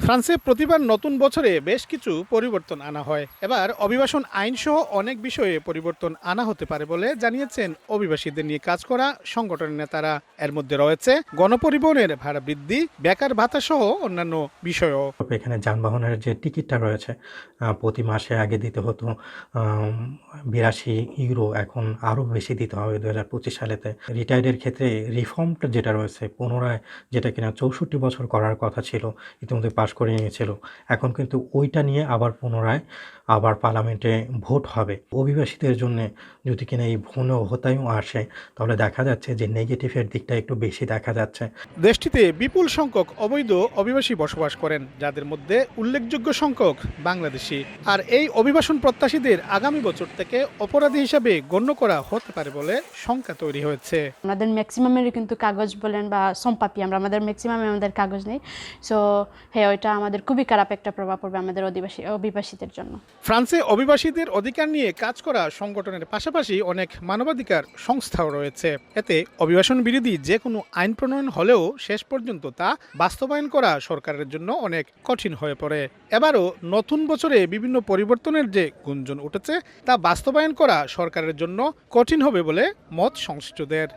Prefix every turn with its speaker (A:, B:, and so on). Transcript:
A: ফ্রান্সে প্রতিবার নতুন বছরে বেশ কিছু পরিবর্তন আনা হয়। এবার অভিবাসন আইনসহ অনেক বিষয়ে পরিবর্তন আনা হতে পারে বলে জানিয়েছেন অভিবাসীদের নিয়ে কাজ করা সংগঠনের নেতারা। এর মধ্যে রয়েছে গণপরিবহনের ভাড়া বৃদ্ধি, বেকার ভাতা সহ অন্যান্য বিষয়ও।
B: এখানে যানবাহনের যে টিকিটটা রয়েছে প্রতি মাসে আগে দিতে হতো ৮২ ইউরো, এখন আরও বেশি দিতে হবে ২০২৫ সালেতে। রিটায়ার্ডের ক্ষেত্রে রিফর্মটা যেটা রয়েছে পুনরায়, যেটা কিনা ৬৪ বছর করার কথা ছিল, ইতিমধ্যে পাশ করে নিয়েছিল, এখন কিন্তু ওইটা নিয়ে আবার পুনরায় পার্লামেন্টে ভোট হবে। অভিবাসীদের জন্যে যদি কিনা এই ভুল হোতায়ও আসে, তাহলে দেখা যাচ্ছে যে নেগেটিভের দিকটা একটু বেশি দেখা যাচ্ছে।
A: দেশটিতে বিপুল সংখ্যক অবৈধ অভিবাসী বসবাস করেন, যাদের মধ্যে উল্লেখযোগ্য সংখ্যক বাংলাদেশি। আর এই অভিবাসন প্রত্যাশীদের আগামী বছর থেকে অপরাধী হিসাবে গণ্য করা হতে পারে বলে শঙ্কা তৈরি হয়েছে।
C: আমাদের ম্যাক্সিমামেরই কিন্তু কাগজ বলেন বা সম্পাপি, আমাদের ম্যাক্সিমামে আমাদের কাগজ নেই। সো হ্যাঁ, ওইটা আমাদের খুবই খারাপ একটা প্রভাব পড়বে আমাদের অভিবাসীদের জন্য।
A: ফ্রান্সে অভিবাসীদের অধিকার নিয়ে কাজ করা সংগঠনের পাশাপাশি অনেক মানবাধিকার সংস্থাও রয়েছে। এতে অভিবাসন বিরোধী যে কোনো আইন প্রণয়ন হলেও শেষ পর্যন্ত তা বাস্তবায়ন করা সরকারের জন্য অনেক কঠিন হয়ে পড়ে। এবারও নতুন বছরে বিভিন্ন পরিবর্তনের যে গুঞ্জন উঠেছে, তা বাস্তবায়ন করা সরকারের জন্য কঠিন হবে বলে মত সংশ্লিষ্টদের।